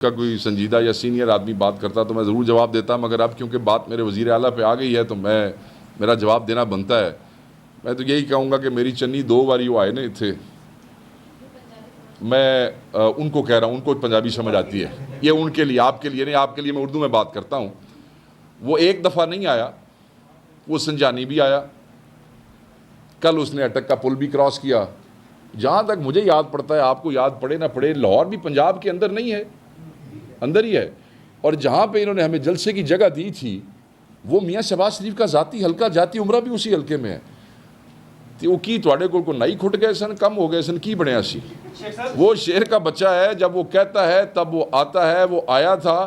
का कोई संजीदा या सीनियर आदमी बात करता तो मैं ज़रूर जवाब देता, मगर अब क्योंकि बात मेरे वज़ीर आला पे आ गई है तो मेरा जवाब देना बनता है। मैं तो यही कहूँगा कि मेरी चन्नी 2 बारी वो आए ना थे, मैं उनको कह रहा हूँ, उनको पंजाबी समझ आती है, ये उनके लिए, आपके लिए नहीं, आपके लिए मैं उर्दू में बात करता हूँ। वो एक दफ़ा नहीं आया, वो संजानी भी आया, कल उसने अटक का पुल भी क्रॉस किया। जहाँ तक मुझे याद पड़ता है, आपको याद पड़े ना पड़े, लाहौर भी पंजाब के अंदर नहीं है, अंदर ही है। और जहाँ पे इन्होंने हमें जलसे की जगह दी थी, वो मियाँ शहबाज शरीफ का ज़ाती हल्का, जाती उम्रा भी उसी हल्के में है। तो की थोड़े को नहीं खुट गए सन, कम हो गए सन, की बनया सी। वो शेर का बच्चा है, जब वो कहता है तब वो आता है। वो आया था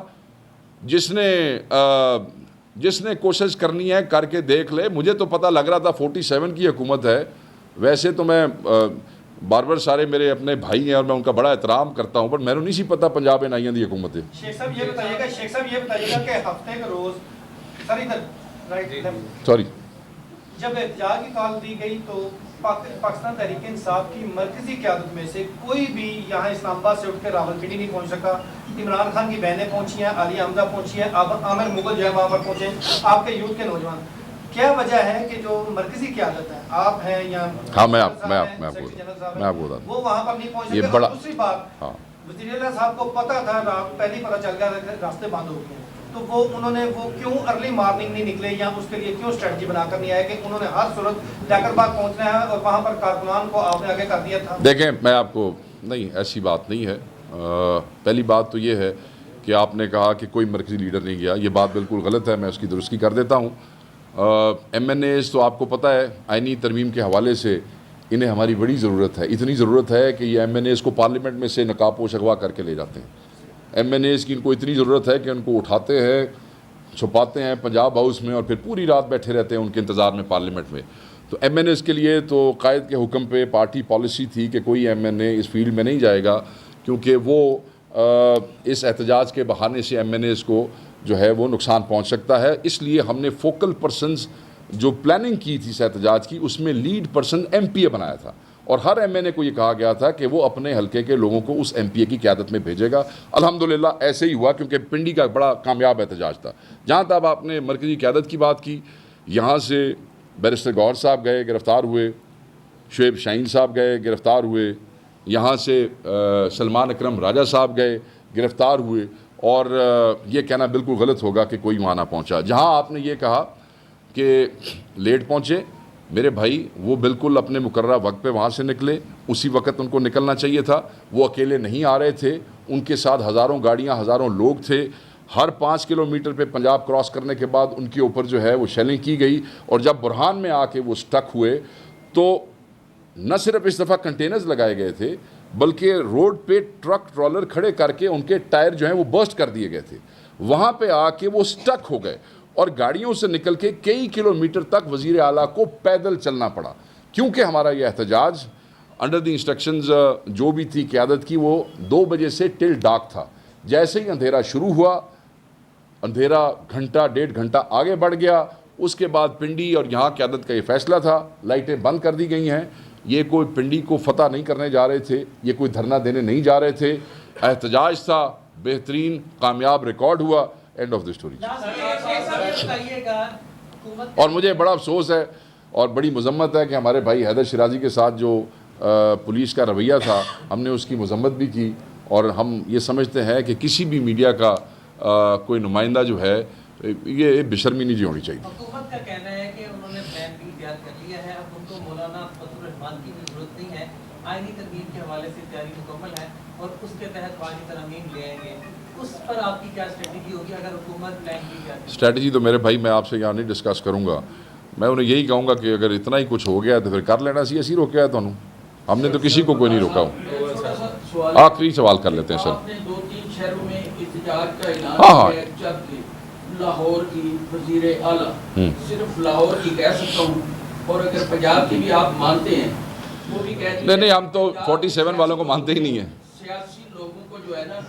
जिसने कोशिश करनी है करके देख ले। मुझे तो पता लग रहा था 47 की हुकूमत है। वैसे तो मैं बार बार सारे मेरे अपने भाई हैं और मैं उनका बड़ा एहतराम करता हूँ, पर मैंने नहीं सी पता पंजाब एन आइयां दी हुकूमत है। शेख साहब ये बताइएगा कि हफ्ते का रोज सॉरी जब एहतजाज की कॉल दी गई तो पाकिस्तान तहरीक इंसाफ की मरकजी क़यादत में से कोई भी यहाँ इस्लामाबाद से उठ कर रावलपिंडी नहीं पहुँच सका। इमरान खान की बहनें पहुँची हैं, आलिया हमजा पहुँची हैं, आमिर मुगल जो है वहाँ पर पहुँचे, आपके यूथ के नौजवान। क्या वजह है कि जो मरकजी क़यादत है, आप हैं या हाँ मैं आपको बता वो वहाँ पर नहीं पहुँच सके। बड़ा दूसरी बात, हाँ, वज़ीर आला साहब को पता था, पहले ही पता चल गया रास्ते बंद हो गए, तो वो क्यों अर्ली मॉर्निंग नहीं निकले या उसके लिए क्यों स्ट्रेटजी बनाकर नहीं आए कि उन्होंने हर सूरत जाकरबाग पहुंचना है और वहां पर कारकुनान को आपने आगे कर दिया था? देखें, मैं आपको नहीं, ऐसी बात नहीं है। पहली बात तो ये है कि आपने कहा कि कोई मरकजी लीडर नहीं गया, ये बात बिल्कुल गलत है, मैं उसकी दुरुस्ती कर देता हूँ। MNAs तो आपको पता है आइनी तरमीम के हवाले से इन्हें हमारी बड़ी ज़रूरत है। इतनी ज़रूरत है कि ये MNAs को पार्लियामेंट में से नकाबपोश अगवा करके ले जाते हैं। MNAs की इनको इतनी ज़रूरत है कि उनको उठाते हैं, छुपाते हैं पंजाब हाउस में और फिर पूरी रात बैठे रहते हैं उनके इंतज़ार में पार्लियामेंट में। तो MNAs के लिए तो कायद के हुक्म पे पार्टी पॉलिसी थी कि कोई MNA इस फील्ड में नहीं जाएगा, क्योंकि वो इस एहतजाज के बहाने से MNAs को जो है वो नुकसान पहुँच सकता है। इसलिए हमने फोकल पर्सनस जो प्लानिंग की थी इस एहतजाज की, उसमें लीड पर्सन MPA बनाया था और हर MNA को ये कहा गया था कि वो अपने हलके के लोगों को उस MPA की क़यादत में भेजेगा। अल्हम्दुलिल्लाह ऐसे ही हुआ, क्योंकि पिंडी का बड़ा कामयाब एहतजाज था। जहाँ तक आपने मरकज़ी क़यादत की बात की, यहाँ से बैरिस्टर गौहर साहब गए, गिरफ़्तार हुए, शुएब शाहीन साहब गए, गिरफ़्तार हुए, यहाँ से सलमान अकरम राजा साहब गए, गिरफ़्तार हुए। और ये कहना बिल्कुल गलत होगा कि कोई वहाँ ना पहुँचा। जहाँ आपने ये कहा कि लेट पहुँचे, मेरे भाई वो बिल्कुल अपने मुकर्रर वक्त पे वहाँ से निकले, उसी वक्त उनको निकलना चाहिए था। वो अकेले नहीं आ रहे थे, उनके साथ हज़ारों गाड़ियाँ, हज़ारों लोग थे। हर 5 किलोमीटर पे पंजाब क्रॉस करने के बाद उनके ऊपर जो है वो शेलिंग की गई और जब बुरहान में आके वो स्टक हुए तो न सिर्फ इस दफ़ा कंटेनर्स लगाए गए थे, बल्कि रोड पे ट्रक ट्रॉलर खड़े करके उनके टायर जो हैं वो बर्स्ट कर दिए गए थे। वहाँ पे आके वो स्टक हो गए और गाड़ियों से निकल के कई किलोमीटर तक वज़ीर आला को पैदल चलना पड़ा, क्योंकि हमारा ये एहतजाज अंडर द इंस्ट्रक्शंस जो भी थी क़यादत की, वो 2 बजे से टिल डार्क था। जैसे ही अंधेरा शुरू हुआ, अंधेरा घंटा 1.5 घंटा आगे बढ़ गया, उसके बाद पिंडी और यहाँ क़यादत का ये फ़ैसला था, लाइटें बंद कर दी गई हैं। ये कोई पिंडी को फतह नहीं करने जा रहे थे, ये कोई धरना देने नहीं जा रहे थे। एहतजाज था, बेहतरीन कामयाब रिकॉर्ड हुआ, एंड ऑफ द स्टोरी। और मुझे बड़ा अफसोस है और बड़ी मजम्मत है कि हमारे भाई हैदर शिराजी के साथ जो पुलिस का रवैया था, हमने उसकी मजम्मत भी की और हम ये समझते हैं कि किसी भी मीडिया का कोई नुमाइंदा जो है, ये बेशर्मी नहीं होनी चाहिए। हुकूमत का कहना है कि उन्होंने प्लान भी तैयार कर लिया है, अब उनको मौलाना फजल रहमान की भी जरूरत नहीं है, आईनी तरमीम के हवाले से तैयारी मुकम्मल है और उसके तहत वानी तरमीम ले आएंगे। उस पर आपकी क्या स्ट्रेटजी होगी अगर हुकूमत प्लान की जाती है? स्ट्रेटजी तो मेरे भाई मैं आपसे यहाँ नहीं डिस्कस करूँगा। मैं उन्हें यही कहूँगा कि अगर इतना ही कुछ हो गया तो फिर कर लेना सी, ऐसी रोका है तो हमने तो किसी को कोई नहीं रोका हूँ। आखिरी सवाल कर लेते हैं सर। आपने 2-3 शहरों में एहतजाज का ऐलान हाँ किया, जबकि लाहौर की वज़ीर आला, सिर्फ लाहौर की कह सकता हूँ, और अगर पंजाब की भी आप मानते हैं वो भी कहते हैं। नहीं, हम तो 47 वालों को मानते ही नहीं है। सियासी लोगों को जो है ना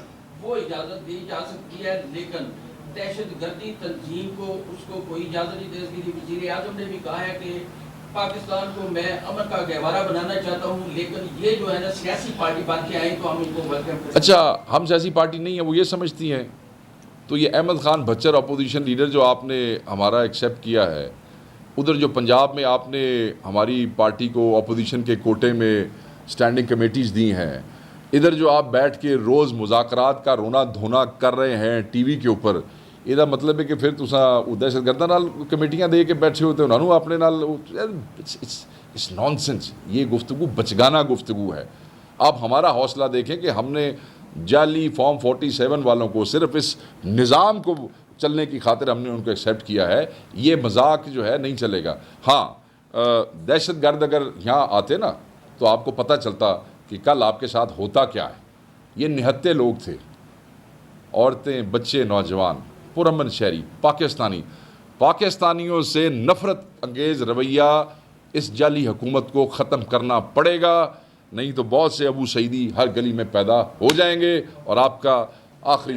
वो इजाज़त दी जा सकती है, लेकिन दहशतगर्दी तंजीम को उसको कोई इजाज़त नहीं दे सकती। वज़ीर आज़म ने भी कहा है कि पाकिस्तान को मैं अमन का गहवारा बनाना चाहता हूँ, लेकिन ये जो है ना सियासी पार्टी बन के आई तो हम इनको वेलकम करें। अच्छा, हम सियासी पार्टी नहीं है, वो ये समझती हैं। तो ये अहमद खान भच्चर अपोजिशन लीडर जो आपने हमारा एक्सेप्ट किया है, उधर जो पंजाब में आपने हमारी पार्टी को अपोजिशन के कोटे में स्टैंडिंग कमेटीज़ दी हैं, इधर जो आप बैठ के रोज़ मुज़ाकरात का रोना धोना कर रहे हैं टीवी के ऊपर, ਇਹਦਾ मतलब है कि फिर तुसा दहशतगर्दां नाल कमेटियां दे के बैठे हो तो उन्होंने अपने नाल इट्स नॉनसेंस। ये गुफ्तगू बचगाना गुफ्तगू है। आप हमारा हौसला देखें कि हमने जाली फॉर्म 47 वालों को सिर्फ इस निज़ाम को चलने की खातिर हमने उनको एक्सेप्ट किया है। ये मजाक जो है नहीं चलेगा। हाँ, दहशतगर्द अगर यहाँ आते ना तो आपको पता चलता कि कल आपके साथ होता क्या है। ये निहत्ते लोग थे, औरतें, बच्चे, नौजवान, पुरअमन शहरी, पाकिस्तानियों से नफ़रत अंगेज़ रवैया इस जाली हुकूमत को ख़त्म करना पड़ेगा, नहीं तो बहुत से अबू सईदी हर गली में पैदा हो जाएंगे और आपका आखिरी